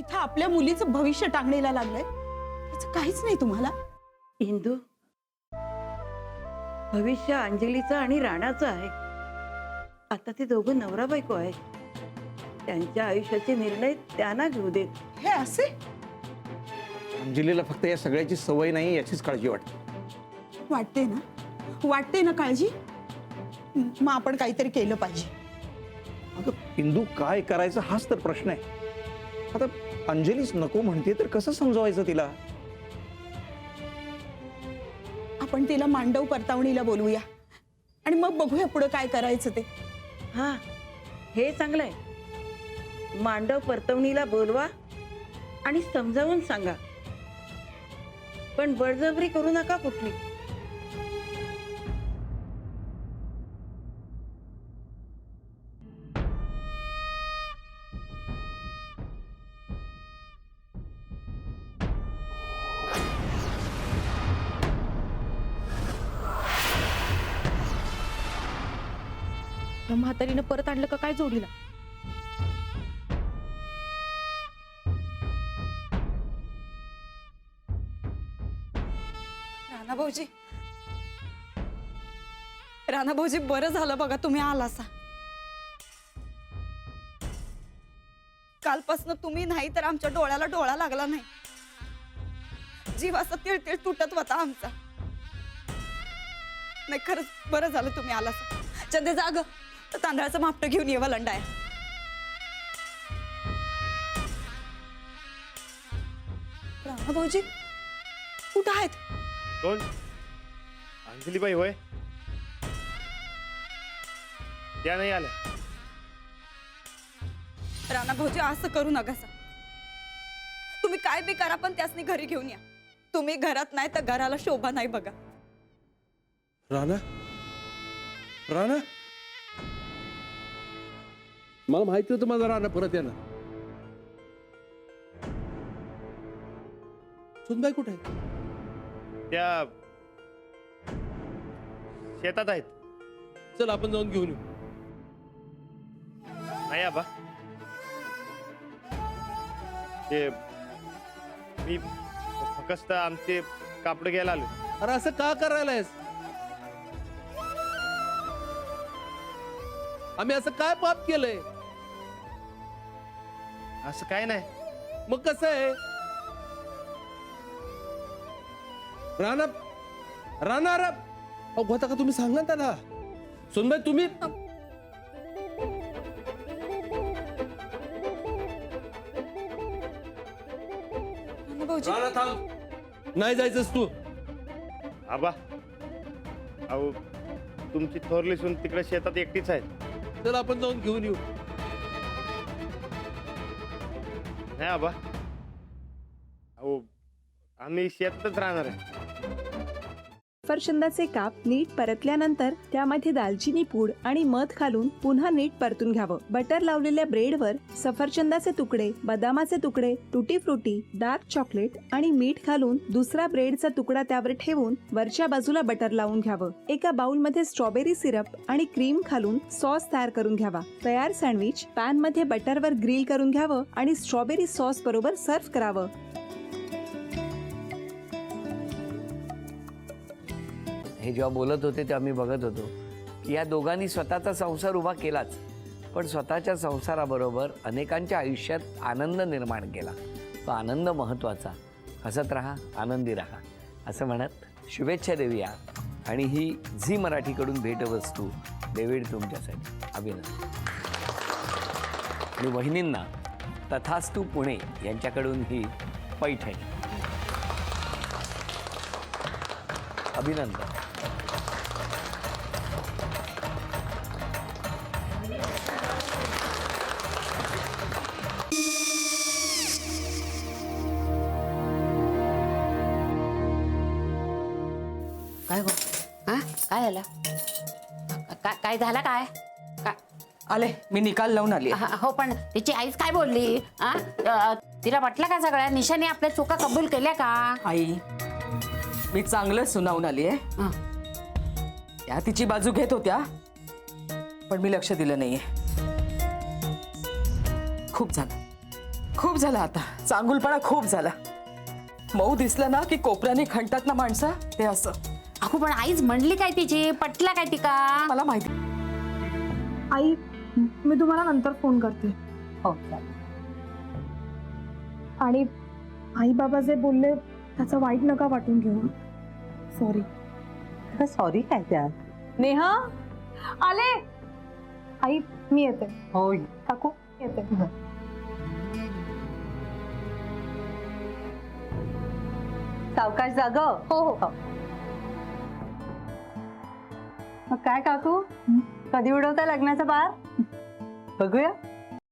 इथं आपल्या मुलीचं भविष्य टांगणीला लागलंय, याचं काहीच नाही तुम्हाला? इंदू, भविष्य अंजलीचं आणि राणाचं आहे. आता ते दोघं नवरा बायको आहे. त्यांच्या आयुष्याचे निर्णय त्यांना घेऊ देत. हे असे अंजलीला फक्त या सगळ्याची सवय नाही याचीच काळजी वाटते. वाटते ना काळजी. मग आपण काहीतरी केलं पाहिजे. अगं इंदू, काय करायचं हाच तर प्रश्न आहे. आता अंजलीच नको म्हणते तर कसं समजवायचं तिला? आपण तिला मांडव परतावणीला बोलवूया आणि मग बघूया पुढे काय करायचं ते. हा, हे चांगलंय. मांडव परतवणीला बोलवा आणि समजावून सांगा, पण बळजबरी करू नका कुठली. म्हातारीनं परत आणलं का काय जोडीला? राणा भाऊजी बरं झालं बघा तुम्ही आलासा. कालपासून तुम्ही नाही तर आमच्या डोळ्याला डोळा लागला नाही. जीव असा तिळतिळ तुटत होता आमचा. नाही खरंच बरं झालं तुम्ही आलासा. चंदे जाग तांदळाचं मापटं घेऊन येवा लंडाय. राणा भाऊजी कुठं आहेत? कोण? अंजलीबाई होय? त्या नाही आल्या. राणा भाऊजी असं करू नका. तुम्ही काय बी करा पण त्यासनी घरी घेऊन या. तुम्ही घरात नाही तर घराला शोभा नाही बघा. राणा, राणा, मला माहिती होतं माझा राणा परत येणार. सुनबाई कुठे आहे? त्या शेतात आहेत. चल आपण जाऊन घेऊन येऊ. नाही आबा, ते मी फक्त आमचे कापड घ्यायला आलो. अरे असं का करायलायस? आम्ही असं काय पाप केलंय? असं काय नाही. मग कसं आहे? राणा, राणा, होता का तुम्ही सांगा त्याला. सुनबाई तुम्ही राणा थांब. नाही जायचंस तू. आबा, अहो तुमची थोरली सून तिकडे शेतात एकटीच आहे. चल आपण जाऊन घेऊन येऊ. नाही आबा, अहो आम्ही शेतातच राहणार आहे. सफरचंदाचे काप नीट परतल्यानंतर त्यामध्ये दालचिनी पूड आणि मध घालून पुन्हा नीट परतून घ्यावं. बटर लावलेल्या ब्रेडवर सफरचंदाचे तुकडे, बदामाचे तुकडे, टुटी फ्रुटी, डार्क चॉकलेट आणि मीठ घालून दुसरा ब्रेडचा तुकडा त्यावर ठेवून वरच्या बाजूला बटर लावून घ्यावं. एका बाउलमध्ये स्ट्रॉबेरी सिरप आणि क्रीम घालून सॉस तयार करून घ्यावा. तयार सँडविच पॅन मध्ये बटरवर ग्रिल करून घ्यावं आणि स्ट्रॉबेरी सॉस बरोबर सर्व्ह करावं. हे जेव्हा बोलत होते तेव्हा मी बघत होतो की या दोघांनी स्वतःचा संसार उभा केलाच, पण स्वतःच्या संसाराबरोबर अनेकांच्या आयुष्यात आनंद निर्माण केला. तो आनंद महत्त्वाचा. हसत राहा, आनंदी राहा असं म्हणत शुभेच्छा देऊया. आणि ही झी मराठीकडून भेटवस्तू डेव्हिड तुमच्यासाठी. अभिनंदन. आणि वहिनींना तथास्तू पुणे यांच्याकडून ही पैठणी. अभिनंदन. काय गो? हा काय झालं? काय झालं? काय आले मी निकाल लावून आली. हो पण तिची आईच काय बोलली? तिला वाटलं का सगळ्या निशाने आपल्या चुका कबूल केल्या का? आई मी चांगलं सुनावून आली आहे. त्या तिची बाजू घेत होत्या पण मी लक्ष दिलं नाहीये. खूप झालं, खूप झाला आता, चांगुलपणा खूप झाला. मऊ दिसलं ना की कोपऱ्याने खणतात ना माणसं, ते असं. अगो पण आईच म्हणली काय तिची, पटला काय तिका? मला माहिती. आई मी तुम्हाला नंतर फोन करते. हो आणि आई बाबा जे बोलले त्याचं वाईट नका वाटून घेऊ. सॉरी. सॉरी काय त्या? नेहा आले. आई मी येते. हो काकू येते. सावकाश जाग. हो हो. मग काय काकू, कधी उडवता लग्नाचा बार? बघूया.